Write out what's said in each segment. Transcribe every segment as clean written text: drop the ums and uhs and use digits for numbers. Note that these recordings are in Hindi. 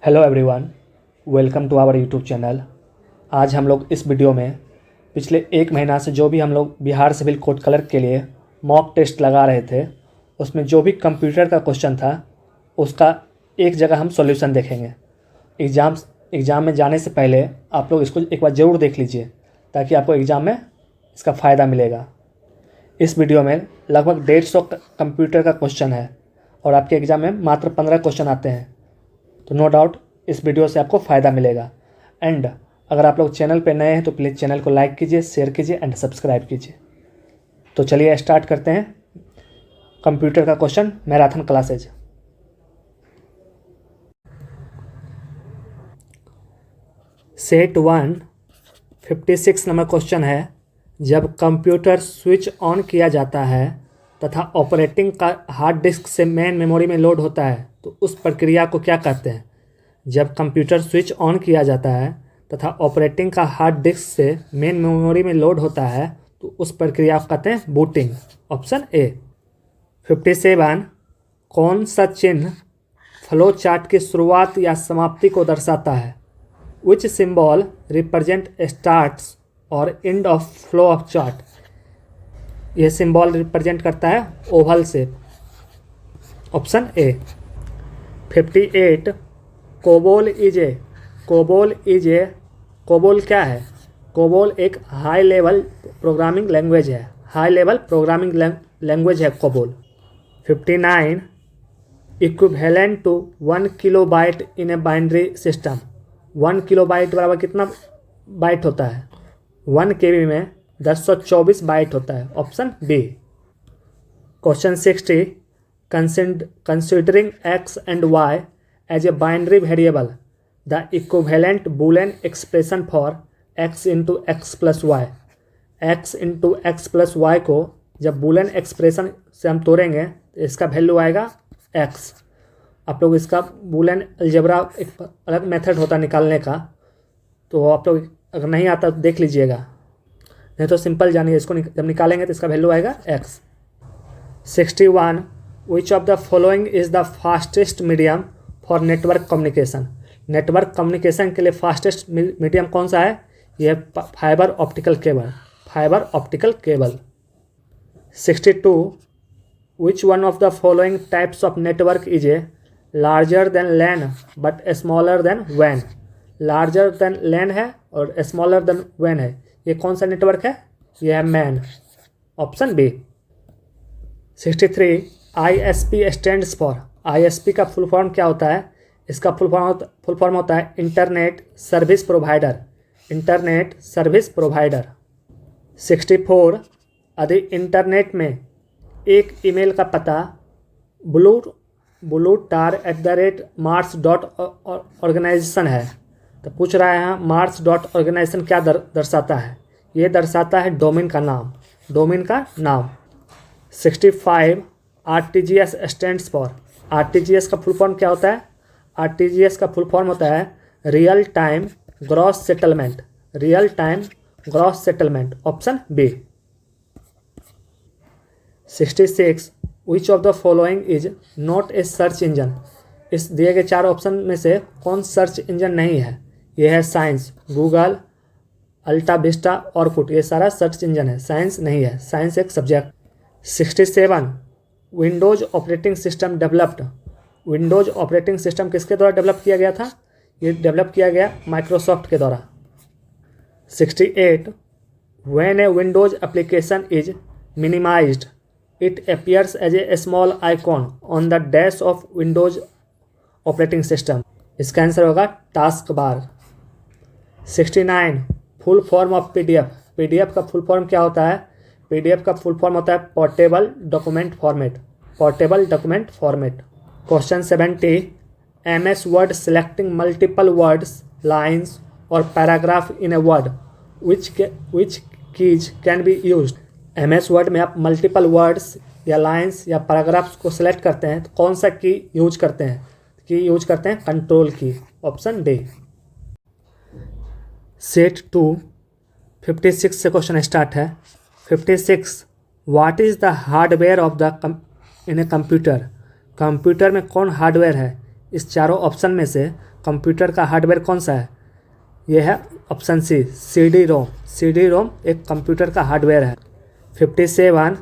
Hello everyone, welcome to our YouTube channel. आज हम लोग इस वीडियो में पिछले एक महीना से जो भी हम लोग बिहार सिविल कोड क्लर्क के लिए मॉक टेस्ट लगा रहे थे, उसमें जो भी कंप्यूटर का क्वेश्चन था उसका एक जगह हम सॉल्यूशन देखेंगे। एग्ज़ाम में जाने से पहले आप लोग इसको एक बार ज़रूर देख लीजिए ताकि आपको एग्ज़ाम में इसका फ़ायदा मिलेगा। इस वीडियो में लगभग 150 कंप्यूटर का क्वेश्चन है और आपके एग्ज़ाम में मात्र 15 क्वेश्चन आते हैं, तो नो डाउट इस वीडियो से आपको फ़ायदा मिलेगा। एंड अगर आप लोग चैनल पे नए हैं तो प्लीज़ चैनल को लाइक कीजिए, शेयर कीजिए एंड सब्सक्राइब कीजिए। तो चलिए स्टार्ट करते हैं कंप्यूटर का question marathon classes. Set 1 56 number question है। जब कंप्यूटर स्विच ऑन किया जाता है तथा ऑपरेटिंग का हार्ड डिस्क से मेन मेमोरी में लोड होता है तो उस प्रक्रिया को क्या कहते हैं? जब कंप्यूटर स्विच ऑन किया जाता है तथा ऑपरेटिंग का हार्ड डिस्क से मेन मेमोरी में लोड होता है तो उस प्रक्रिया को कहते हैं बूटिंग। Option A. 57 कौन सा चिन्ह फ्लो चार्ट की शुरुआत या समाप्ति को दर्शाता है? विच सिंबल रिप्रेजेंट स्टार्ट्स और end of flow of chart? यह सिंबल रिप्रेजेंट करता है oval shape. Option A. 58 COBOL क्या है? कोबोल एक हाई लेवल प्रोग्रामिंग लैंग्वेज है। COBOL. 59 equivalent to 1 kilobyte in a binary system. 1 kilobyte बराबर कितना बाइट होता है? 1 KB में 1024 बाइट होता है। Option B. Question 60 considering x and y as a binary variable, the equivalent boolean expression for x into x plus y को जब boolean expression से हम तोड़ेंगे तो इसका वैल्यू आएगा x। आप लोग इसका boolean अलजेब्रा एक अलग मेथड होता है निकालने का, तो आप लोग अगर नहीं आता तो देख लीजिएगा, नहीं तो सिंपल जानिए। इसको जब निकालेंगे तो इसका वैल्यू आएगा x। 61 which of the following is the fastest medium for network communication? Network communication के लिए फास्टेस्ट मीडियम कौन सा है? यह fibre optical cable. 62 which one of the following types of network is a larger than LAN but smaller than वैन? लार्जर देन लैन है और स्मॉलर देन वैन है, ये कौन सा नेटवर्क है? यह है MAN. Option B. 63 ISP stands for. ISP का फुल फॉर्म क्या होता है? इसका फुल फॉर्म होता है इंटरनेट सर्विस प्रोवाइडर। 64 यदि इंटरनेट में एक ईमेल का पता blutar@mars.organization है तो पूछ रहा है यहाँ mars.organization क्या दर्शाता है? ये दर्शाता है डोमेन का नाम। 65 RTGS स्टैंड्स फॉर। RTGS का फुल फॉर्म क्या होता है? RTGS का फुल फॉर्म होता है real time gross settlement. Option B. 66 which of the following is not a search engine? इस दिए गए 4 ऑप्शन में से कौन सर्च इंजन नहीं है? यह है साइंस, गूगल, अल्टा विस्टा, ऑरकुट, ये सारा सर्च इंजन है। साइंस नहीं है, साइंस एक subject. 67 Windows operating system developed. Windows operating system किसके द्वारा डेवलप किया गया था? ये डेवलप किया गया माइक्रोसॉफ्ट के द्वारा। 68 when a Windows application is minimized it appears as a small icon on the dash of Windows operating system. इसका आंसर होगा task bar. 69 full form of PDF। PDF का फुल फॉर्म क्या होता है? PDF का फुल फॉर्म होता है portable document format. Question 70 MS word selecting multiple words, lines और paragraph in a word which keys can be used? MS word में आप मल्टीपल वर्ड्स या लाइन्स या पैराग्राफ्स को सिलेक्ट करते हैं तो कौन सा की यूज करते हैं? कंट्रोल की। Option D. सेट 2 56 से क्वेश्चन स्टार्ट है। 56 what is the hardware of the in a computer? Computer में कौन हार्डवेयर है? इस चारों ऑप्शन में से कंप्यूटर का हार्डवेयर कौन सा है? यह है ऑप्शन सी CD रोम। CD रोम एक कंप्यूटर का हार्डवेयर है। 57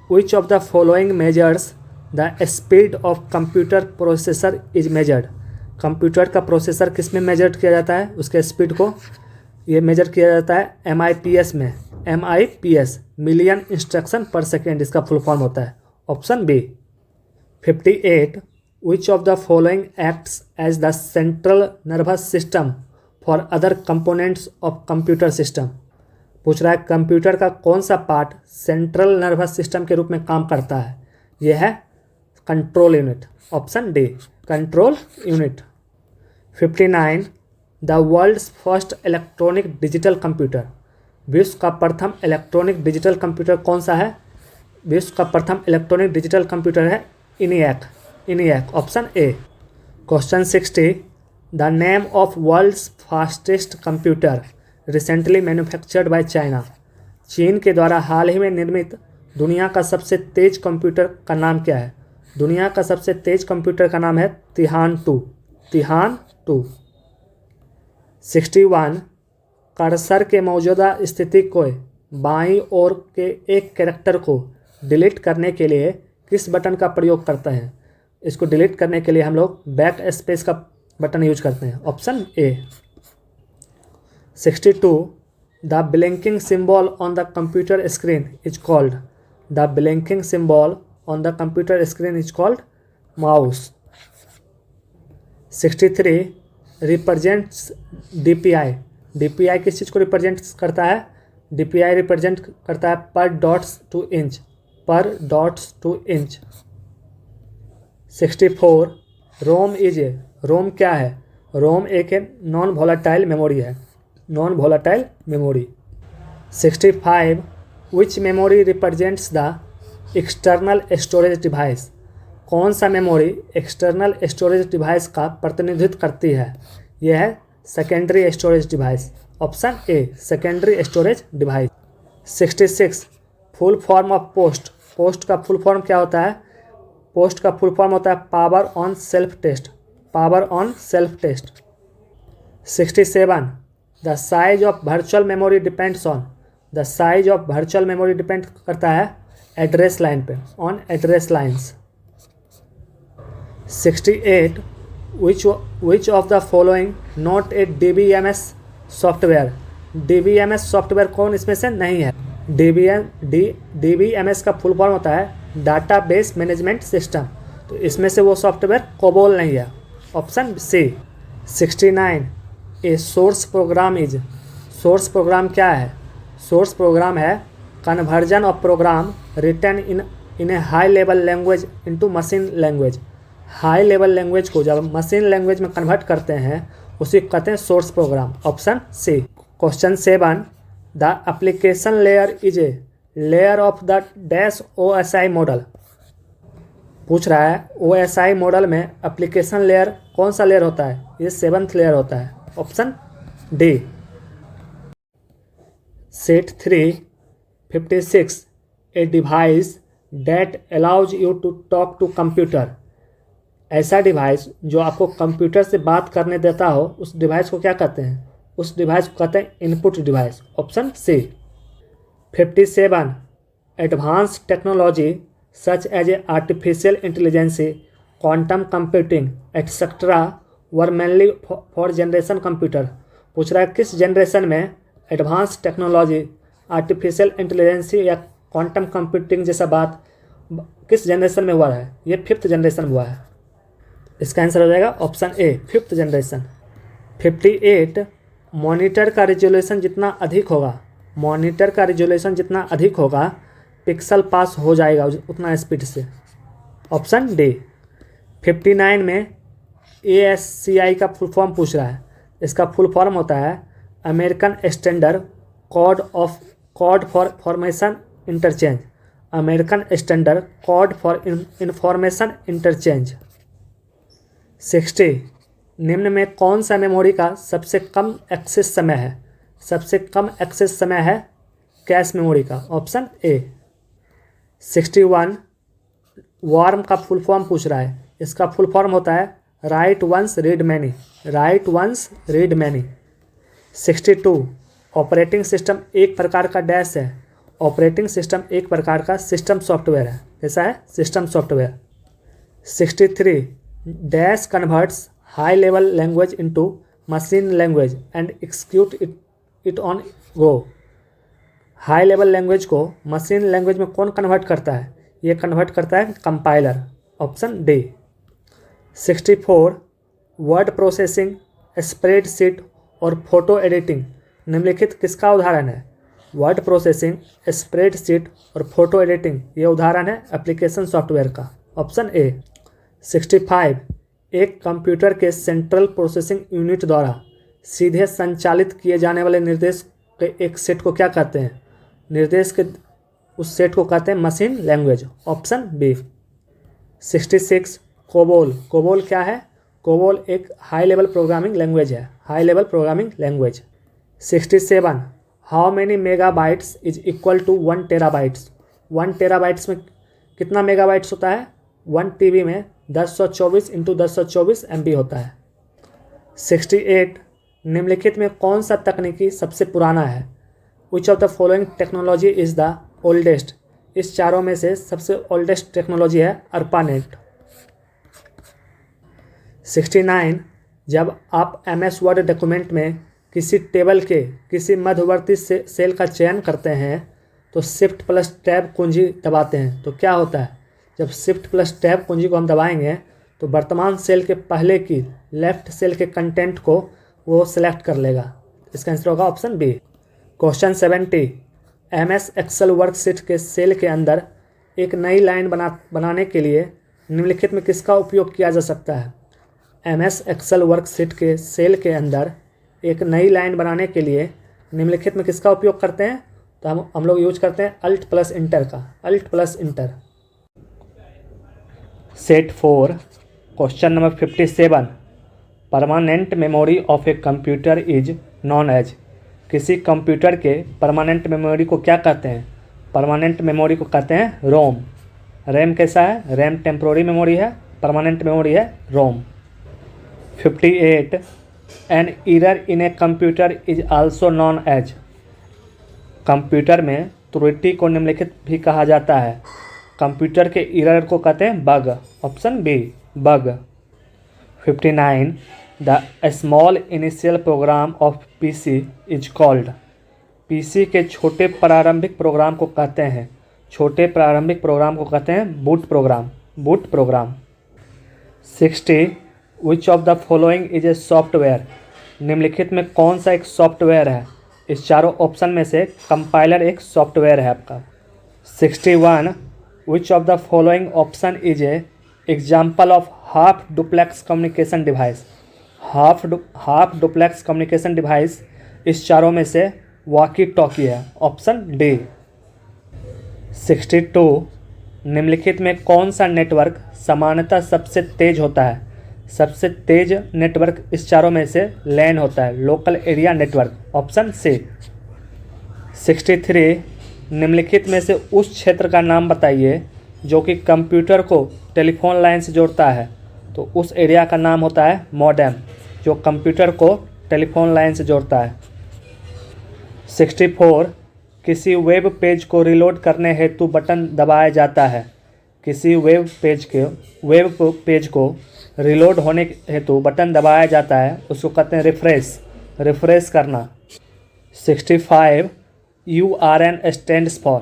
विच of the following measures the speed of computer processor is measured. Computer का प्रोसेसर किस में मेजर किया जाता है? उसके स्पीड को ये मेजर किया जाता है MIPS में। MIPS million instruction per second इसका फुल फॉर्म होता है। Option B. 58 which of the following acts as the central nervous system for other components of computer system. पूछ रहा है कंप्यूटर का कौन सा पार्ट सेंट्रल नर्वस सिस्टम के रूप में काम करता है? यह है control unit. Option D control unit. 59 the world's first electronic digital computer. विश्व का प्रथम इलेक्ट्रॉनिक डिजिटल कंप्यूटर कौन सा है? विश्व का प्रथम इलेक्ट्रॉनिक डिजिटल कंप्यूटर है ENIAC। Option A. Question 60 the name of world's fastest computer recently manufactured by China. चीन के द्वारा हाल ही में निर्मित दुनिया का सबसे तेज कंप्यूटर का नाम क्या है? दुनिया का सबसे तेज कंप्यूटर का नाम है तिहान 2। 61 कर्सर के मौजूदा स्थिति को बाईं ओर के एक कैरेक्टर को डिलीट करने के लिए किस बटन का प्रयोग करते हैं? इसको डिलीट करने के लिए हम लोग बैक स्पेस का बटन यूज करते हैं। Option A. 62 the blinking symbol on the computer screen is called. The blinking symbol on the computer screen is called mouse. 63 represents DPI। DPI किस चीज़ को रिप्रेजेंट करता है? DPI रिप्रेजेंट करता है पर dots to inch. 64 ROM is a. ROM क्या है? रोम एक non volatile memory. 65 which memory represents the external storage device. कौन सा मेमोरी एक्सटर्नल स्टोरेज डिवाइस का प्रतिनिधित्व करती है? यह है secondary storage device. Option A secondary storage device. 66 full form of POST. POST का फुल फॉर्म क्या होता है? पोस्ट का फुल फॉर्म होता है power on self test. 67 the size of virtual memory depends on. The size of virtual memory depend करता है एड्रेस लाइन पे, on address lines. 68 which of the following not a DBMS software. DBMS software कौन इसमें से नहीं है? DBMS का फुल फॉर्म होता है डाटाबेस मैनेजमेंट सिस्टम। तो इसमें से वो सॉफ्टवेयर कोबोल नहीं है। Option C. 69 a source program is. Source program क्या है? सोर्स प्रोग्राम है conversion of program written in a high level language into machine language. High level language को जब मशीन लैंग्वेज में कन्वर्ट करते हैं उसी को कहते हैं source program. Option C. Question 7 the application layer is a layer of the dash OSI model. पूछ रहा है OSI मॉडल में एप्लीकेशन लेयर कौन सा लेयर होता है? ये 7th लेयर होता है। Option D. Set 3 56 a device that allows you to talk to computer. ऐसा डिवाइस जो आपको कंप्यूटर से बात करने देता हो उस डिवाइस को क्या कहते हैं? उस डिवाइस को कहते हैं input device. Option C. 57 advance technology such as a artificial intelligence quantum computing etcetera were mainly for generation computer. पूछ रहा है किस जनरेशन में एडवांस टेक्नोलॉजी आर्टिफिशियल इंटेलिजेंस या क्वांटम कंप्यूटिंग जैसा बात किस जनरेशन में हुआ है? ये 5th जनरेशन हुआ है। इसका आंसर हो जाएगा option A 5th generation. 58 monitor का रिजोल्यूशन जितना अधिक होगा पिक्सल पास हो जाएगा उतना स्पीड से। Option D. 59 में ASCII का फुल फॉर्म पूछ रहा है। इसका फुल फॉर्म होता है American standard code for information interchange. American standard code for information interchange. 60 निम्न में कौन सा मेमोरी का सबसे कम एक्सेस समय है? सबसे कम एक्सेस समय है कैश मेमोरी का। Option A. 61 वार्म का फुल फॉर्म पूछ रहा है। इसका फुल फॉर्म होता है write once read many, write once read many. 62 operating system एक प्रकार का डैश है, ऑपरेटिंग सिस्टम एक प्रकार का सिस्टम सॉफ्टवेयर है, कैसा है, system software. 63 dash converts high level language into machine language and execute it on go. High level language को मशीन लैंग्वेज में कौन कन्वर्ट करता है, ये कन्वर्ट करता है compiler, option D. 64 word processing, spreadsheet और फोटो एडिटिंग निम्नलिखित किसका उदाहरण है। वर्ड प्रोसेसिंग, स्प्रेडशीट और फोटो एडिटिंग ये उदाहरण है एप्लीकेशन सॉफ्टवेयर का, ऑप्शन ए। 65 एक कंप्यूटर के सेंट्रल प्रोसेसिंग यूनिट द्वारा सीधे संचालित किए जाने वाले निर्देश के एक सेट को क्या कहते हैं, निर्देश के उस सेट को कहते हैं machine language, option B. 66 COBOL, COBOL क्या है, कोबोल एक हाई लेवल प्रोग्रामिंग लैंग्वेज है, high level programming language. 67 how many megabytes is equal to 1 terabytes. 1 terabytes में कितना मेगाबाइट्स होता है, 1 TB में 1024 इंटू 1024 MB होता है। 68 निम्नलिखित में कौन सा तकनीकी सबसे पुराना है, विच of the following technology is the oldest. इस चारों में से सबसे ओल्डेस्ट टेक्नोलॉजी है ARPANET। 69 जब आप MS वर्ड डॉक्यूमेंट में किसी टेबल के किसी मध्यवर्ती सेल का चयन करते हैं तो शिफ्ट प्लस टैब कुंजी दबाते हैं तो क्या होता है, जब शिफ्ट प्लस टैब कुंजी को हम दबाएंगे तो वर्तमान सेल के पहले की लेफ्ट सेल के कंटेंट को वो सिलेक्ट कर लेगा, इसका आंसर होगा option B. Question 70 MS Excel worksheet के सेल के अंदर एक नई लाइन बनाने के लिए निम्नलिखित में किसका उपयोग किया जा सकता है। MS एक्सेल वर्कशीट के सेल के अंदर एक नई लाइन बनाने के लिए निम्नलिखित में किसका उपयोग करते हैं, तो हम लोग यूज करते हैं अल्ट प्लस इंटर का, alt plus enter. Set 4 question number 57 permanent memory of a computer is known as. किसी कंप्यूटर के परमानेंट मेमोरी को क्या कहते हैं, परमानेंट मेमोरी को कहते हैं रोम। रैम कैसा है, रैम टेम्पोररी मेमोरी है, परमानेंट मेमोरी है ROM. 58 an error in a computer is also known as. Computer में त्रुटि को निम्नलिखित भी कहा जाता है, कंप्यूटर के एरर को कहते हैं bug, option B bug. 59 the small initial program of PC is called. PC के छोटे प्रारंभिक प्रोग्राम को कहते हैं, छोटे प्रारंभिक प्रोग्राम को कहते हैं boot program, boot program. 60 which of the following is a software. निम्नलिखित में कौन सा एक सॉफ्टवेयर है, इस चारों ऑप्शन में से कंपाइलर एक सॉफ्टवेयर है आपका। 61 which of the following option is a example of half duplex communication device. Half duplex communication device इस चारों में से वॉकी टॉकी है, ऑप्शन डी। 62 निम्नलिखित में कौन सा नेटवर्क सामान्यतः सबसे तेज होता है। सबसे तेज नेटवर्क इस चारों में से लैन होता है, local area network, option C. 63 निम्नलिखित में से उस क्षेत्र का नाम बताइए जो कि कंप्यूटर को टेलीफोन लाइन से जोड़ता है, तो उस एरिया का नाम होता है मॉडेम, जो कंप्यूटर को टेलीफोन लाइन से जोड़ता है। 64 किसी वेब पेज को रिलोड करने हेतु बटन दबाया जाता है। किसी वेब पेज को रिलोड होने हेतु बटन दबाया जाता है, उसको कहते हैं रिफ्रेश करना। 65 URN स्टैंड्स फॉर।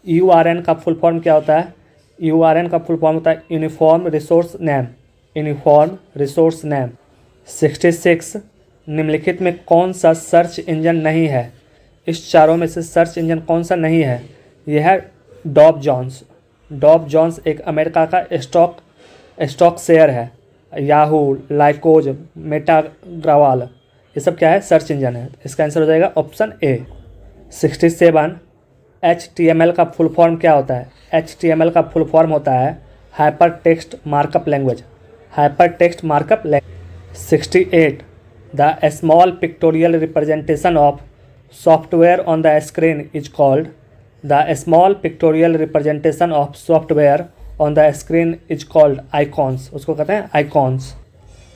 URN का फुल फॉर्म क्या होता है, URN का फुल फॉर्म होता है uniform resource name, uniform resource name. 66 निम्नलिखित में कौन सा सर्च इंजन नहीं है। इस चारों में से सर्च इंजन कौन सा नहीं है, यह है डॉब जॉन्स। डॉब जॉन्स एक अमेरिका का स्टॉक शेयर है। याहू, लाइकोज, मेटाग्रावाल, ये सब क्या है, सर्च इंजन है। इसका आंसर हो जाएगा ऑप्शन ए। 67 HTML का फुल फॉर्म क्या होता है। HTML का फुल फॉर्म होता है hyper text markup language, hyper text markup language. 68 the small pictorial representation of software on the screen is called. The small pictorial representation of software on the screen is called icons, उसको कहते हैं icons.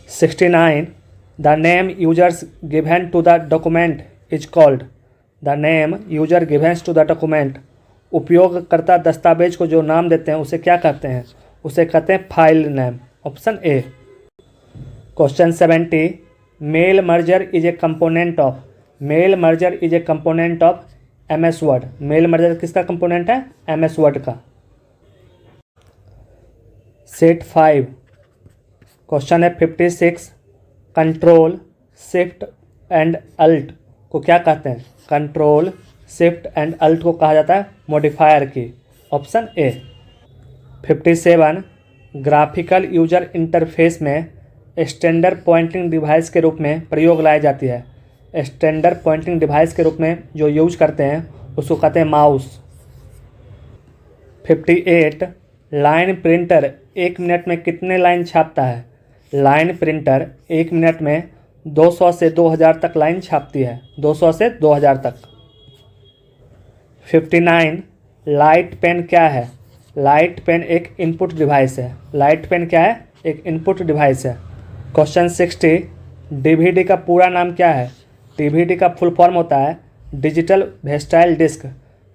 69. The name users given to the document is called. The name user given to the document. उपयोगकर्ता दस्तावेज को जो नाम देते हैं उसे क्या कहते हैं? उसे कहते हैं file name. Option A. Question 70. Mail merger is a component of. Mail merger is a component of MS word. Mail merger किसका कंपोनेंट है? MS वर्ड का। सेट 5 क्वेश्चन है 56. कंट्रोल शिफ्ट एंड अल्ट को क्या कहते हैं? कंट्रोल शिफ्ट एंड अल्ट को कहा जाता है मॉडिफायर की। Option A. 57. Graphical user interface में स्टैंडर्ड पॉइंटिंग डिवाइस के रूप में प्रयोग लाई जाती है। स्टैंडर्ड पॉइंटिंग डिवाइस के रूप में जो यूज करते हैं उसको कहते हैं माउस। 58. लाइन प्रिंटर 1 मिनट में कितने लाइन छापता है? लाइन प्रिंटर 1 मिनट में 200 से 2000 तक लाइन छापती है। 200 से 2000 तक। 59. लाइट पेन क्या है? लाइट पेन एक इनपुट डिवाइस है। लाइट पेन क्या है? एक इनपुट डिवाइस है। क्वेश्चन 60. DVD का पूरा नाम क्या है? DVD का फुल फॉर्म होता है digital versatile disc.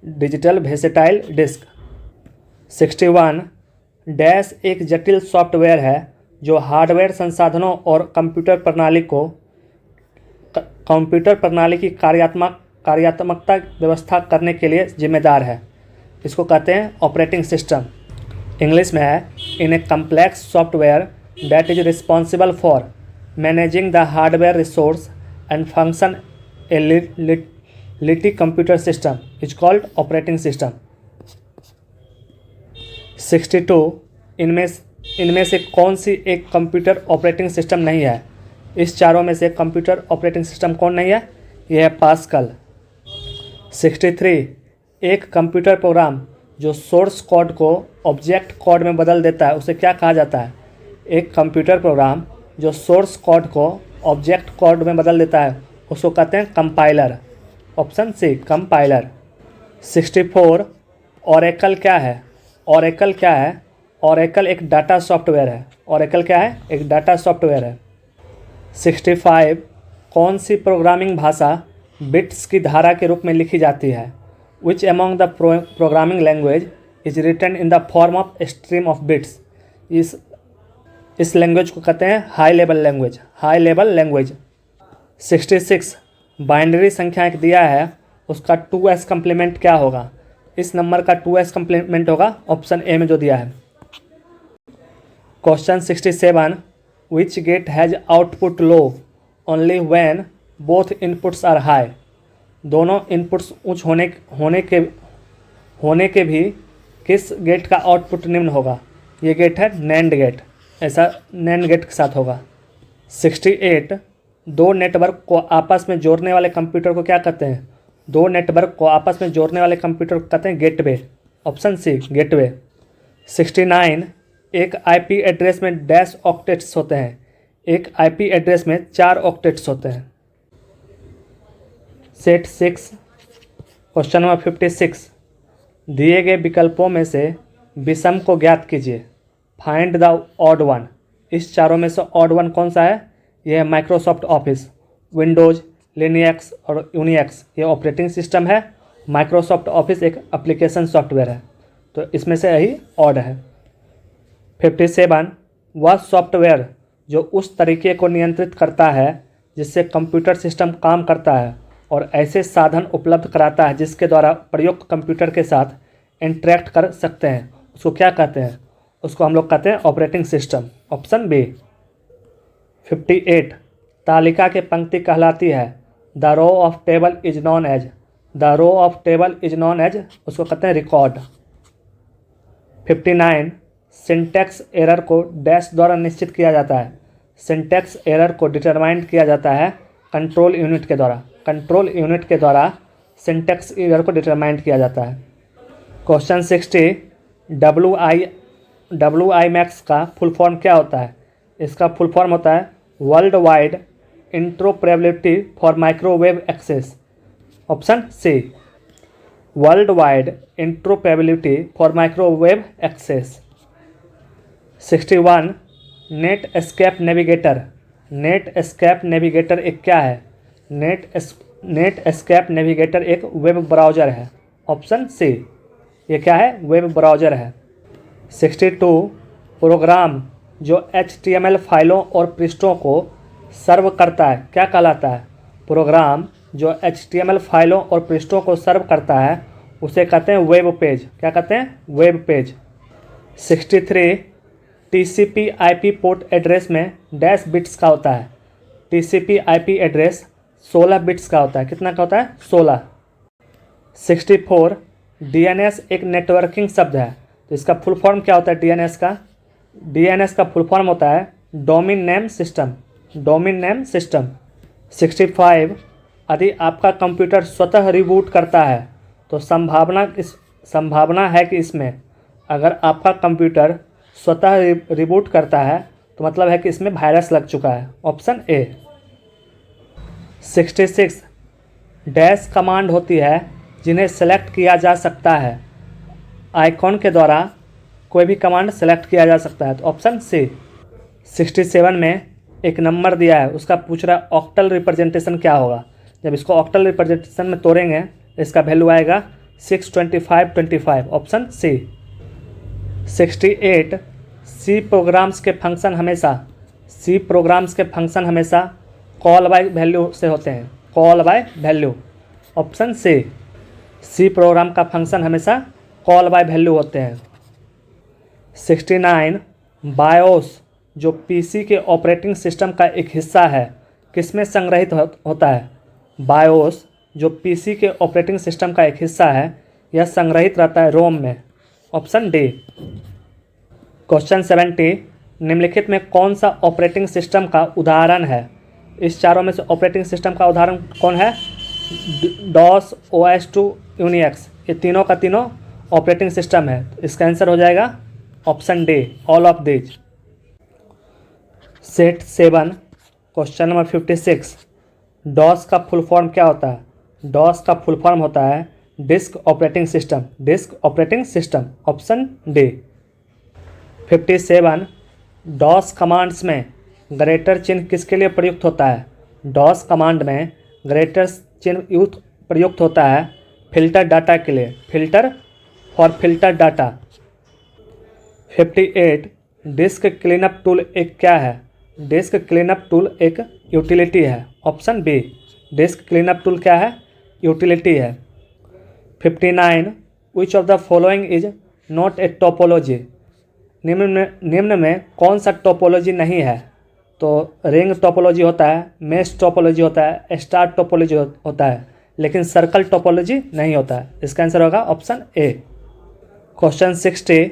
Digital versatile disc. 61. Dash एक जटिल सॉफ्टवेयर है जो हार्डवेयर संसाधनों और कंप्यूटर प्रणाली की कार्यात्मकता व्यवस्था करने के लिए जिम्मेदार है। इसको कहते हैं ऑपरेटिंग सिस्टम। इंग्लिश में है in a complex software that is responsible for managing the hardware resource and functionality computer system is called operating system. 62. इनमें से कौन सी एक कंप्यूटर ऑपरेटिंग सिस्टम नहीं है? इस चारों में से कंप्यूटर ऑपरेटिंग सिस्टम कौन नहीं है? यह है पास्कल। 63. एक कंप्यूटर प्रोग्राम जो सोर्स कोड को ऑब्जेक्ट कोड में बदल देता है उसे क्या कहा जाता है? एक कंप्यूटर प्रोग्राम जो सोर्स कोड को ऑब्जेक्ट कोड में बदल देता है उसको कहते हैं compiler. Option C compiler. 64. Oracle क्या है? ओरेकल क्या है? ओरेकल एक डाटा सॉफ्टवेयर है। ओरेकल क्या है? एक डाटा सॉफ्टवेयर है। 65. कौन सी प्रोग्रामिंग भाषा बिट्स की धारा के रूप में लिखी जाती है? Which among the programming language is written in the form of stream of bits. इस लैंग्वेज को कहते हैं high level language. High level language. 66. Binary संख्या एक दिया है उसका 2s कम्प्लीमेंट क्या होगा? इस नंबर का 2s कम्प्लीमेंट होगा ऑप्शन ए में जो दिया है। Question 67. Which gate has output low only when both inputs are high. दोनों इनपुट्स उच्च होने के भी किस गेट का आउटपुट निम्न होगा? ये गेट है नैंड गेट। ऐसा नैंड गेट के साथ होगा। 68. दो नेटवर्क को आपस में जोड़ने वाले कंप्यूटर को क्या कहते हैं? दो नेटवर्क को आपस में जोड़ने वाले कंप्यूटर को कहते हैं गेटवे। Option C gateway. 69. एक IP एड्रेस में डैश ऑक्टेट्स होते हैं। एक IP एड्रेस में 4 ऑक्टेट्स होते हैं। Set 6 question number 56. दिए गए विकल्पों में से विषम को ज्ञात कीजिए। Find the odd one. इस चारों में से ऑड वन कौन सा है? यह है माइक्रोसॉफ्ट ऑफिस। विंडोज़, लिनक्स और यूनिक्स ये ऑपरेटिंग सिस्टम है। माइक्रोसॉफ्ट ऑफिस एक एप्लीकेशन सॉफ्टवेयर है। तो इसमें से यही ऑड है। 57. वह सॉफ्टवेयर जो उस तरीके को नियंत्रित करता है जिससे कंप्यूटर सिस्टम काम करता है और ऐसे साधन उपलब्ध कराता है जिसके द्वारा प्रयुक्त कंप्यूटर के साथ इंटरेक्ट कर सकते हैं उसको क्या कहते हैं? उसको हम लोग कहते हैं ऑपरेटिंग सिस्टम। Option B. 58. तालिका की पंक्ति कहलाती है the row of table is known as. The row of table is known as उसको कहते हैं रिकॉर्ड। 59. सिंटैक्स एरर को डैश द्वारा निश्चित किया जाता है। सिंटैक्स एरर को डिटरमाइन किया जाता है कंट्रोल यूनिट के द्वारा। कंट्रोल यूनिट के द्वारा सिंटैक्स एरर को डिटरमाइन किया जाता है। क्वेश्चन 60. WI मैक्स का फुल फॉर्म क्या होता है? इसका फुल फॉर्म होता है world wide interoperability for microwave access. Option C world wide interoperability for microwave access. 61. Netscape Navigator Netscape Navigator एक क्या है? नेट एस्केप नेविगेटर एक वेब ब्राउज़र है। ऑप्शन सी, ये क्या है? वेब ब्राउज़र है। 62 प्रोग्राम जो HTML फाइलों और पृष्ठों को सर्व करता है क्या कहलाता है? प्रोग्राम जो HTML फाइलों और पृष्ठों को सर्व करता है उसे कहते हैं वेब पेज। क्या कहते हैं? Web page. 63 TCP/IP port address में डैश बिट्स का होता है। TCP/IP एड्रेस 16 बिट्स का होता है। कितना का होता है? 16। 64 DNS एक नेटवर्किंग शब्द है, तो इसका फुल फॉर्म क्या होता है? DNS का फुल फॉर्म होता है domain name system. Domain name system. 65 यदि आपका कंप्यूटर स्वतः रिबूट करता है तो संभावना है कि इसमें, अगर आपका कंप्यूटर स्वतः रिबूट करता है तो मतलब है कि इसमें वायरस लग चुका है। Option A. 66 डैश कमांड होती है जिन्हें सेलेक्ट किया जा सकता है। आइकॉन के द्वारा कोई भी कमांड सेलेक्ट किया जा सकता है, तो ऑप्शन सी। 67 में एक नंबर दिया है, उसका पूछ रहा है ऑक्टल रिप्रेजेंटेशन क्या होगा। जब इसको ऑक्टल रिप्रेजेंटेशन में तोड़ेंगे इसका वैल्यू आएगा 62525। Option C. 68 सी प्रोग्राम्स के फंक्शन हमेशा कॉल बाय वैल्यू से होते हैं। Call by value. Option C program का फंक्शन हमेशा कॉल बाय वैल्यू होते हैं। 69 बायोस जो पीसी के ऑपरेटिंग सिस्टम का एक हिस्सा है किसमें संग्रहित होता है? बायोस जो पीसी के ऑपरेटिंग सिस्टम का एक हिस्सा है यह संग्रहित रहता है रोम में। Option D. क्वेश्चन 70 निम्नलिखित में कौन सा ऑपरेटिंग सिस्टम का उदाहरण है? इस चारों में से ऑपरेटिंग सिस्टम का उदाहरण कौन है? DOS, OS2, यूनिक्स, ये तीनों का तीनों ऑपरेटिंग सिस्टम है। इसका आंसर हो जाएगा option D, all of these. Set 7 question number 56 DOS का फुल फॉर्म क्या होता है? DOS का फुल फॉर्म होता है disk operating system. Disk operating system. Option D. 57 DOS commands में ग्रेटर चिन्ह किसके लिए प्रयुक्त होता है? DOS कमांड में ग्रेटर चिन्ह प्रयुक्त होता है फिल्टर डाटा के लिए। Filter for filter data. 58 disk cleanup tool एक क्या है? डिस्क क्लीनअप टूल एक यूटिलिटी है। Option B. Disk cleanup tool क्या है? यूटिलिटी है। 59 which of the following is not a topology. निम्न में कौन सा टोपोलॉजी नहीं है? तो रिंग टोपोलॉजी होता है, मेश टोपोलॉजी होता है, स्टार टोपोलॉजी होता है, लेकिन सर्कल टोपोलॉजी नहीं होता है। इसका आंसर होगा ऑप्शन ए। क्वेश्चन 60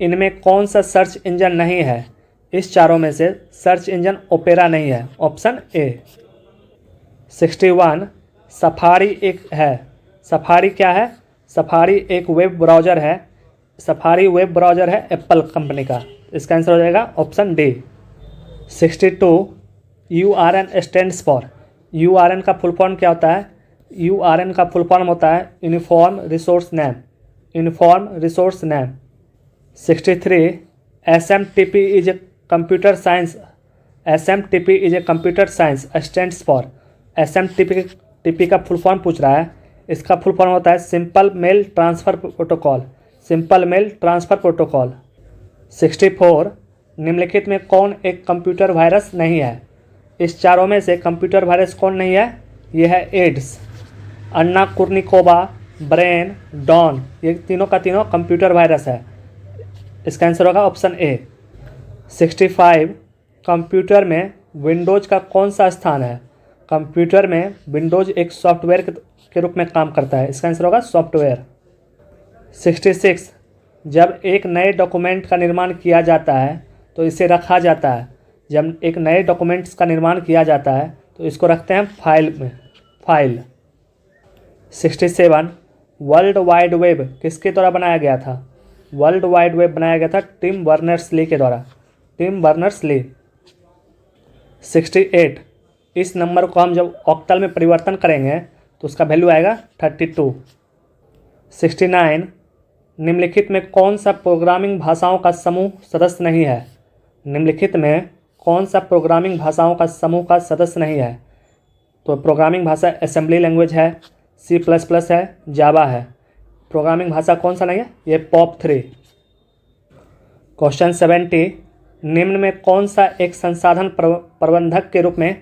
इनमें कौन सा सर्च इंजन नहीं है? इस चारों में से सर्च इंजन ओपेरा नहीं है। Option A. 61 सफारी एक है। सफारी क्या है? सफारी एक वेब ब्राउज़र है। सफारी वेब ब्राउज़र है एप्पल कंपनी का। इसका आंसर हो जाएगा option D. 62 URN stands for. URN का फुल फॉर्म क्या होता है? URN का फुल फॉर्म होता है uniform resource name. Uniform resource name. 63 SMTP is a computer science. SMTP is a computer science stands for. SMTP का फुल फॉर्म पूछ रहा है। इसका फुल फॉर्म होता है simple mail transfer protocol. Simple mail transfer protocol. 64 निम्नलिखित में कौन एक कंप्यूटर वायरस नहीं है? इस चारों में से कंप्यूटर वायरस कौन नहीं है? यह है एड्स, अन्ना कुर्निकोवा, ब्रेन, डॉन। ये तीनों का तीनों कंप्यूटर वायरस है। इसका आंसर होगा ऑप्शन ए। 65 कंप्यूटर में विंडोज़ का कौन सा स्थान है? कंप्यूटर में विंडोज़ एक सॉफ्टवेयर के रूप में काम करता है। इसका आंसर होगा सॉफ्टवेयर। 66 जब एक नए डॉक्यूमेंट का निर्माण किया जाता है तो इसे रखा जाता है। जब एक नए डॉक्यूमेंट्स का निर्माण किया जाता है तो इसको रखते हैं फाइल में। फाइल। 67 वर्ल्ड वाइड वेब किसके द्वारा बनाया गया था? वर्ल्ड वाइड वेब बनाया गया था टिम बर्नर्स-ली के द्वारा। Tim Berners-Lee. 68 इस नंबर को हम जब ऑक्टल में परिवर्तन करेंगे तो उसका वैल्यू आएगा 32। 69 निम्नलिखित में कौन सा प्रोग्रामिंग भाषाओं का समूह सदस्य नहीं है? निम्नलिखित में कौन सा प्रोग्रामिंग भाषाओं का समूह का सदस्य नहीं है? तो प्रोग्रामिंग भाषा असेंबली लैंग्वेज है, C++ है, जावा है। प्रोग्रामिंग भाषा कौन सा नहीं है? ये POP3। क्वेश्चन 70, निम्न में कौन सा एक संसाधन प्रबंधक के रूप में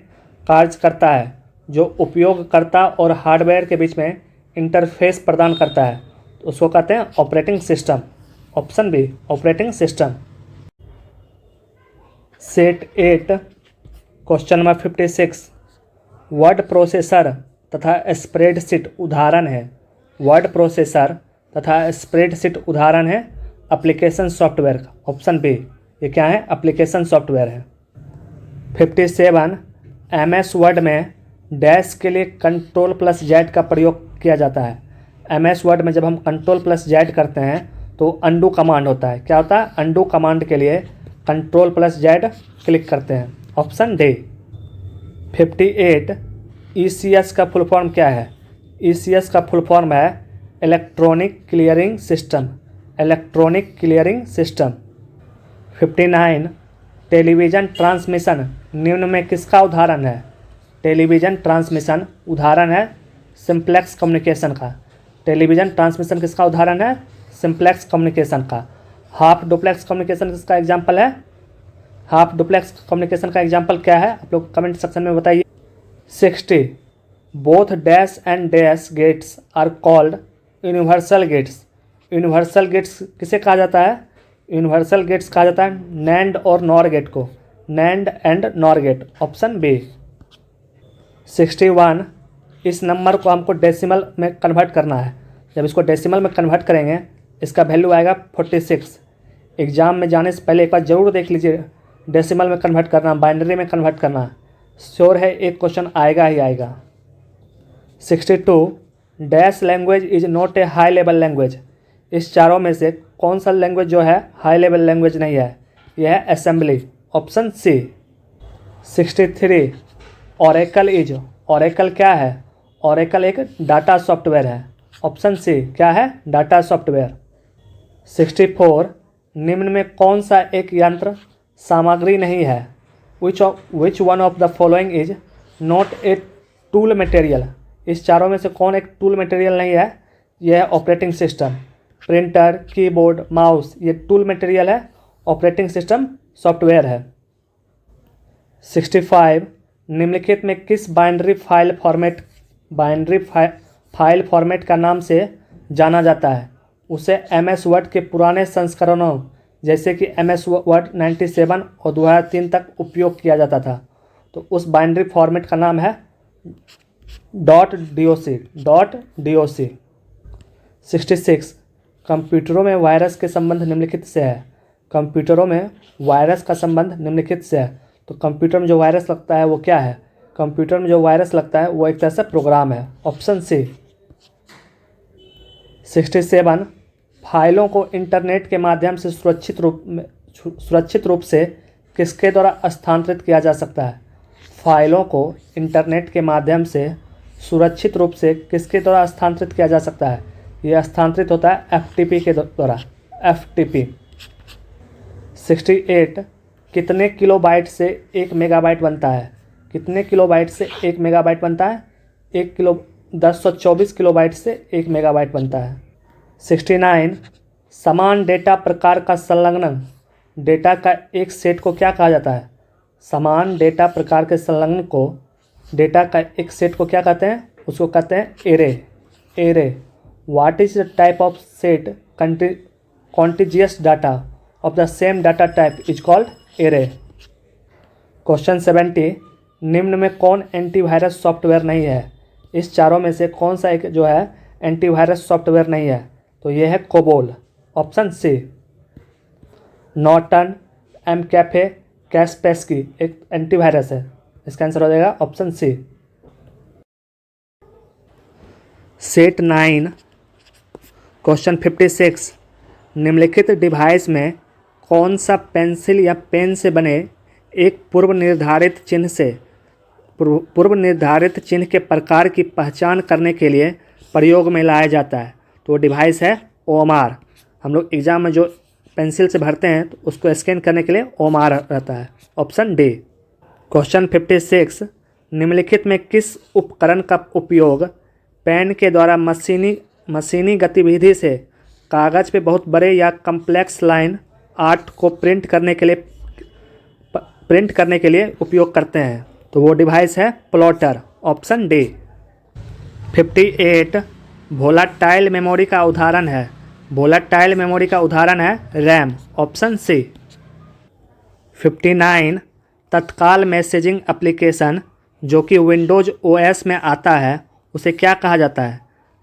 कार्य करता है जो उपयोगकर्ता और हार्डवेयर के बीच में इंटरफेस प्रदान करता है? तो उसको कहते हैं operating system. Option B, operating system. Set 8 question number 56, word processor तथा स्प्रेडशीट उदाहरण है। वर्ड प्रोसेसर तथा स्प्रेडशीट उदाहरण है एप्लीकेशन सॉफ्टवेयर का। ऑप्शन बी, ये क्या है? एप्लीकेशन सॉफ्टवेयर है। 57, MS वर्ड में डैश के लिए Ctrl+Z का प्रयोग किया जाता है। MS वर्ड में जब हम Ctrl+Z करते हैं तो अंडू कमांड होता है। क्या होता है? अंडू कमांड के लिए Ctrl+Z क्लिक करते हैं। Option D. 58, ECS का फुल फॉर्म क्या है? ECS का फुल फॉर्म है electronic clearing system. Electronic clearing system. 59, television transmission निम्न में किसका उदाहरण है? टेलीविज़न ट्रांसमिशन उदाहरण है सिंप्लेक्स कम्युनिकेशन का। टेलीविज़न ट्रांसमिशन किसका उदाहरण है? सिंप्लेक्स कम्युनिकेशन का। हाफ डुप्लेक्स कम्युनिकेशन किसका एग्जाम्पल है? हाफ डुप्लेक्स कम्युनिकेशन का एग्जाम्पल क्या है? आप लोग कमेंट सेक्शन में बताइए। 60, both dash and dash gates are called universal gates. Universal gates किसे कहा जाता है? यूनिवर्सल गेट्स कहा जाता है नैंड और नॉर गेट को। NAND and NOR gate. Option B. 61, इस नंबर को हमको डेसिमल में कन्वर्ट करना है। जब इसको डेसिमल में कन्वर्ट करेंगे इसका वैल्यू आएगा 46। एग्ज़ाम में जाने से पहले एक बार ज़रूर देख लीजिए, डेसिमल में कन्वर्ट करना, बाइनरी में कन्वर्ट करना। श्योर है एक क्वेश्चन आएगा ही आएगा। 62, dash language is not A high level language. इस चारों में से कौन सा लैंग्वेज जो है हाई लेवल लैंग्वेज नहीं है? यह है assembly. Option C. 63, Oracle is. Oracle क्या है? ओरेकल एक डाटा सॉफ्टवेयर है। ऑप्शन सी, क्या है? Data software. 64, निम्न में कौन सा एक यंत्र सामग्री नहीं है? विच one of the following is not a tool material. इस चारों में से कौन एक टूल मटेरियल नहीं है? यह है operating system. Printer, keyboard, mouse ये टूल मटेरियल है, ऑपरेटिंग सिस्टम सॉफ्टवेयर है। 65, निम्नलिखित में किस बाइनरी फाइल फॉर्मेट का नाम से जाना जाता है? उसे MS वर्ड के पुराने संस्करणों जैसे कि MS वर्ड 97 और 2003 तक उपयोग किया जाता था। तो उस बाइनरी फॉर्मेट का नाम है .doc। 66, कंप्यूटरों में वायरस के संबंध निम्नलिखित से है। कंप्यूटरों में वायरस का संबंध निम्नलिखित से है। तो कंप्यूटर में जो वायरस लगता है वो क्या है? कंप्यूटर में जो वायरस लगता है वो एक तरह से प्रोग्राम है। ऑप्शन सी। 67, फाइलों को इंटरनेट के माध्यम से सुरक्षित रूप से किसके द्वारा स्थानांतरित किया जा सकता है? फाइलों को इंटरनेट के माध्यम से सुरक्षित रूप से किसके द्वारा स्थानांतरित किया जा सकता है? यह स्थानांतरित होता है FTP के द्वारा। FTP। 68, कितने किलोबाइट से 1 मेगाबाइट बनता है? कितने किलोबाइट से 1 मेगाबाइट बनता है? 1024 किलोबाइट से 1 मेगाबाइट बनता है। 69, समान डेटा प्रकार का संलग्न डेटा का एक सेट को क्या कहा जाता है? समान डेटा प्रकार के संलग्न को डेटा का एक सेट को क्या कहते हैं? उसको कहते हैं array. What is the type of set contiguous data of the same data type is called array. Question 70, निम्न में कौन एंटीवायरस सॉफ्टवेयर नहीं है? इस चारों में से कौन सा एक जो है एंटीवायरस सॉफ्टवेयर नहीं है? तो यह है COBOL. Option C. Norton, McAfee, Kaspersky एक एंटीवायरस है। इसका आंसर हो जाएगा ऑप्शन सी। सेट 9 क्वेश्चन 56, निम्नलिखित डिवाइस में कौन सा पेंसिल या पेन से बने एक पूर्व निर्धारित चिन्ह के प्रकार की पहचान करने के लिए प्रयोग में लाया जाता है? तो डिवाइस है OMR। हम लोग एग्जाम में जो पेंसिल से भरते हैं तो उसको स्कैन करने के लिए OMR रहता है। Option D. क्वेश्चन 56, निम्नलिखित में किस उपकरण का उपयोग पेन के द्वारा मशीनी गतिविधि से कागज़ पे बहुत बड़े या कम्प्लेक्स लाइन आर्ट को प्रिंट करने के लिए उपयोग करते हैं? तो वो डिवाइस है plotter. Option D. 58, volatile memory का उदाहरण है? वोलाटाइल मेमोरी का उदाहरण है रैम। Option C. 59, तत्काल मैसेजिंग एप्लीकेशन जो कि विंडोज़ OS में आता है उसे क्या कहा जाता है?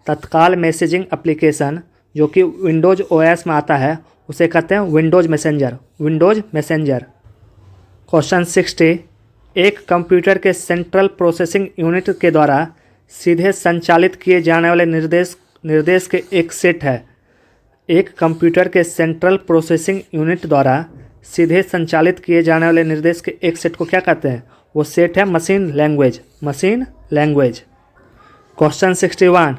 तत्काल मैसेजिंग एप्लीकेशन जो कि विंडोज़ OS में आता है उसे कहते हैं विंडोज़ मैसेंजर। क्वेश्चन 60, एक कंप्यूटर के सेंट्रल प्रोसेसिंग यूनिट के द्वारा सीधे संचालित किए जाने वाले निर्देश के एक सेट है। एक कंप्यूटर के सेंट्रल प्रोसेसिंग यूनिट द्वारा सीधे संचालित किए जाने वाले निर्देश के एक सेट को क्या कहते हैं? वो सेट है मशीन लैंग्वेज। क्वेश्चन 61,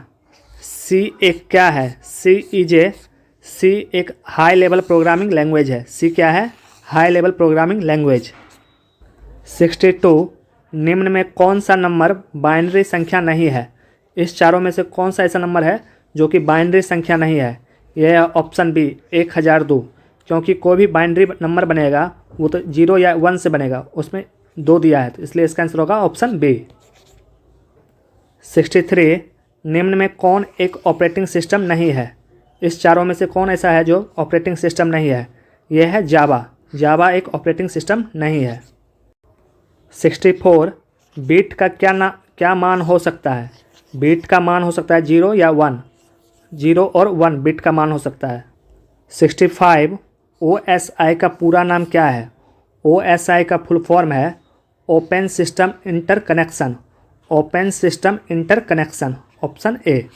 सी एक क्या है? सी एक हाई लेवल प्रोग्रामिंग लैंग्वेज है। सी क्या है? High level programming language. 62, निम्न में कौन सा नंबर बाइनरी संख्या नहीं है? इस चारों में से कौन सा ऐसा नंबर है जो कि बाइनरी संख्या नहीं है? यह है ऑप्शन बी 1002, क्योंकि कोई भी बाइनरी नंबर बनेगा वो तो 0 या 1 से बनेगा, उसमें 2 दिया है, तो इसलिए इसका आंसर होगा ऑप्शन बी। 63, निम्न में कौन एक ऑपरेटिंग सिस्टम नहीं है? इस चारों में से कौन ऐसा है जो ऑपरेटिंग सिस्टम नहीं है? यह है जावा एक ऑपरेटिंग सिस्टम नहीं है। 64, बीट का क्या मान हो सकता है? बीट का मान हो सकता है 0 या 1। 0 और 1 बीट का मान हो सकता है। 65, OSI का पूरा नाम क्या है? OSI का फुल फॉर्म है open system interconnection. Option A.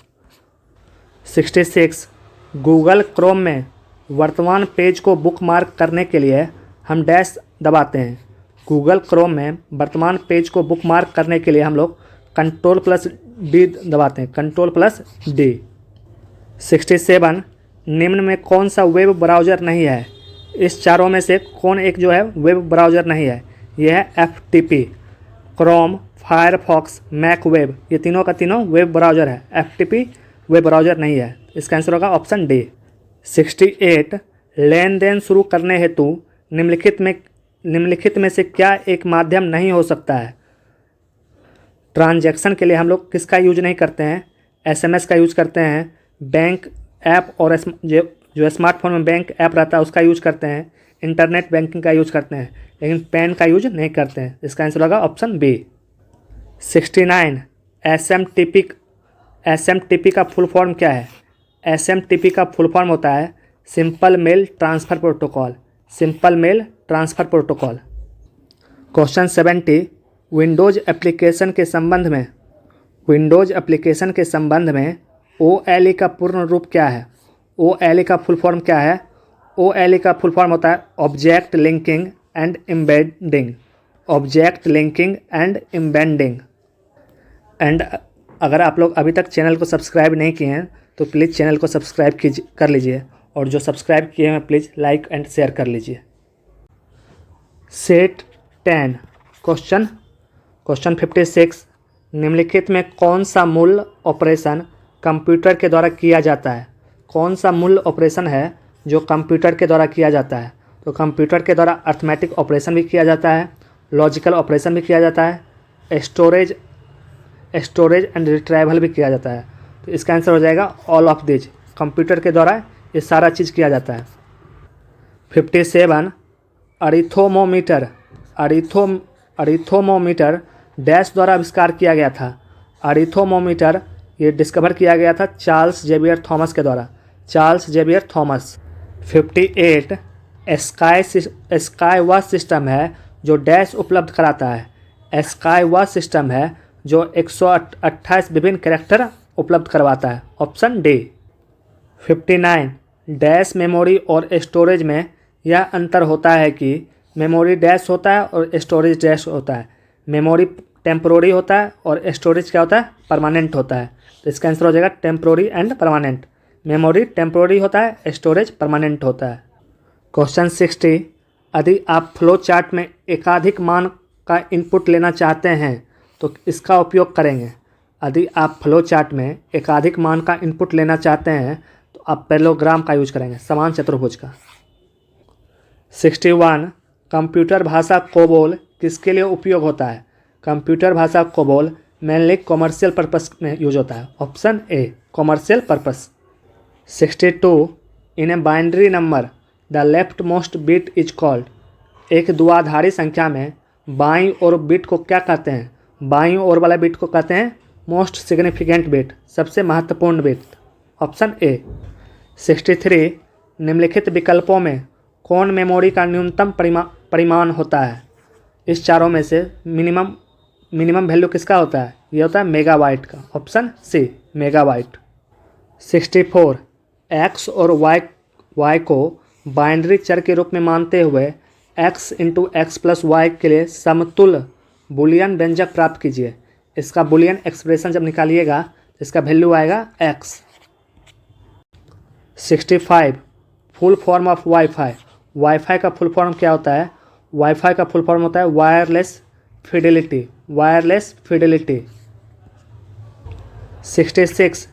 66, Google Chrome में वर्तमान पेज को बुकमार्क करने के लिए हम डैश दबाते हैं। गूगल क्रोम में वर्तमान पेज को बुकमार्क करने के लिए हम लोग Ctrl+D दबाते हैं। Ctrl+D। 67, निम्न में कौन सा वेब ब्राउज़र नहीं है? इस चारों में से कौन एक जो है वेब ब्राउज़र नहीं है? यह है FTP, Chrome, Firefox, Mac web, ये तीनों का तीनों वेब ब्राउज़र है। FTP वेब ब्राउज़र नहीं है। इसका आंसर होगा ऑप्शन डी। 68, लेन देन शुरू करने हेतु निम्नलिखित में से क्या एक माध्यम नहीं हो सकता है? ट्रांजैक्शन के लिए हम लोग किसका यूज नहीं करते हैं? SMS का यूज करते हैं, बैंक ऐप और जो स्मार्टफोन में बैंक ऐप रहता है उसका यूज करते हैं, इंटरनेट बैंकिंग का यूज करते हैं, लेकिन पेन का यूज नहीं करते हैं। इसका आंसर होगा ऑप्शन बी। 69, SMTP का फुल फॉर्म क्या है? SMTP का फुल फॉर्म होता है simple mail transfer protocol. Question 70, Windows application के संबंध में OLE का पूर्ण रूप क्या है? OLE का फुल फॉर्म क्या है? OLE का फुल फॉर्म होता है object linking and embedding. And अगर आप लोग अभी तक चैनल को सब्सक्राइब नहीं किए हैं तो प्लीज़ चैनल को सब्सक्राइब कर लीजिए, और जो सब्सक्राइब किए हैं प्लीज़ लाइक एंड शेयर कर लीजिए। सेट 10, क्वेश्चन 56, निम्नलिखित में कौन सा मूल ऑपरेशन कंप्यूटर के द्वारा किया जाता है? कौन सा मूल ऑपरेशन है जो कंप्यूटर के द्वारा किया जाता है? तो कंप्यूटर के द्वारा अर्थमेटिक ऑपरेशन भी किया जाता है, लॉजिकल ऑपरेशन भी किया जाता है, स्टोरेज एंड रिट्राइवल भी किया जाता है। तो इसका आंसर हो जाएगा ऑल ऑफ दिस। कंप्यूटर के द्वारा ये सारा चीज़ किया जाता है। 57, अरिथोमोमीटर डैश द्वारा आविष्कार किया गया था। अरिथोमोमीटर ये डिस्कवर किया गया था चार्ल्स जेवियर थॉमस के द्वारा। 58, स्काई वॉच सिस्टम है जो डैश उपलब्ध कराता है। स्काई वॉच सिस्टम है जो 128 विभिन्न कैरेक्टर उपलब्ध करवाता है। Option D. 59, डैश मेमोरी और स्टोरेज में यह अंतर होता है कि मेमोरी डैश होता है और स्टोरेज डैश होता है। मेमोरी टेम्पोररी होता है और स्टोरेज क्या होता है? परमानेंट होता है। तो इसका आंसर हो जाएगा temporary and permanent. Memory temporary होता है, स्टोरेज परमानेंट होता है। क्वेश्चन 60, यदि आप फ्लो चार्ट में एकाधिक मान का इनपुट लेना चाहते हैं तो इसका उपयोग करेंगे। यदि आप फ्लो चार्ट में एकाधिक मान का इनपुट लेना चाहते हैं तो आप पैरेललोग्राम का यूज करेंगे, समान चतुर्भुज का। 61, कंप्यूटर भाषा कोबोल किसके लिए उपयोग होता है? कंप्यूटर भाषा कोबोल मेनली कॉमर्शियल पर्पस में यूज होता है। Option A, commercial purpose. 62, in a binary number the left most bit is called. एक द्विआधारी संख्या में बाईं ओर बिट को क्या कहते हैं? बाईं ओर वाला बिट को कहते हैं मोस्ट सिग्निफिकेंट बिट, सबसे महत्वपूर्ण बिट। Option A. 63, निम्नलिखित विकल्पों में कौन मेमोरी का न्यूनतम परिमाण होता है? इस चारों में से मिनिमम वैल्यू किसका होता है? ये होता है मेगाबाइट का। Option C, megabyte. 64, एक्स और वाई को बाइनरी चर के रूप में मानते हुए x into X plus Y के लिए समतुल्य बुलियन व्यंजक प्राप्त कीजिए। इसका बुलियन एक्सप्रेशन जब निकालिएगा तो इसका वैल्यू आएगा x। 65, full form of wifi. Wifi का फुल फॉर्म क्या होता है? वाईफाई का फुल फॉर्म होता है wireless Fidelity. Wireless Fidelity. 66,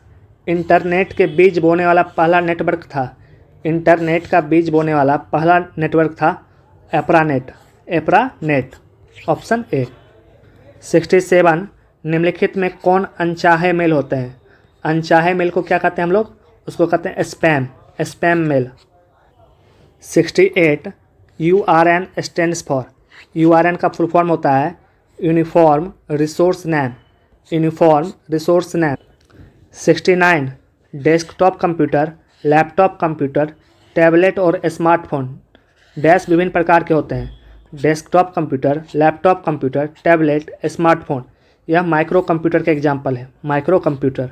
internet के बीज बोने वाला पहला नेटवर्क था। इंटरनेट का बीज बोने वाला पहला नेटवर्क था एप्रानेट। एप्रानेट। Option A. 67, निम्नलिखित में कौन अनचाहे मेल होते हैं? अनचाहे मेल को क्या कहते हैं हम लोग? उसको कहते हैं spam. Spam mail. 68, URN stands for. URN का फुल फॉर्म होता है uniform resource name. Uniform resource name. 69, desktop computer, laptop computer, tablet और स्मार्टफोन डैश विभिन्न प्रकार के होते हैं। Desktop computer, laptop computer, tablet, smartphone. यह माइक्रो कंप्यूटर के एग्जाम्पल है। Micro computer.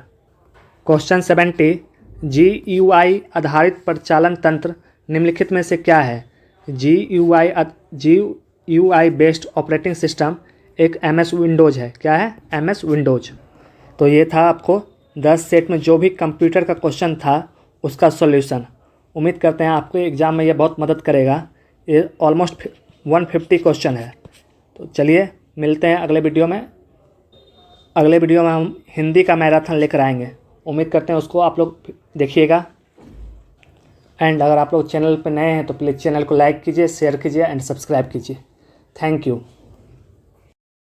क्वेश्चन 70, GUI आधारित परिचालन तंत्र निम्नलिखित में से क्या है? GUI बेस्ड ऑपरेटिंग सिस्टम एक MS विंडोज़ है। क्या है? MS Windows. तो ये था आपको 10 सेट में जो भी कंप्यूटर का क्वेश्चन था उसका सॉल्यूशन। उम्मीद करते हैं आपको एग्ज़ाम में ये बहुत मदद करेगा। ये ऑलमोस्ट 150 क्वेश्चन है। तो चलिए मिलते हैं अगले वीडियो में। अगले वीडियो में हम हिंदी का मैराथन लेकर आएंगे। उम्मीद करते हैं उसको आप लोग देखिएगा। एंड अगर आप लोग चैनल पर नए हैं तो प्लीज़ चैनल को लाइक कीजिए, शेयर कीजिए एंड सब्सक्राइब कीजिए। Thank you.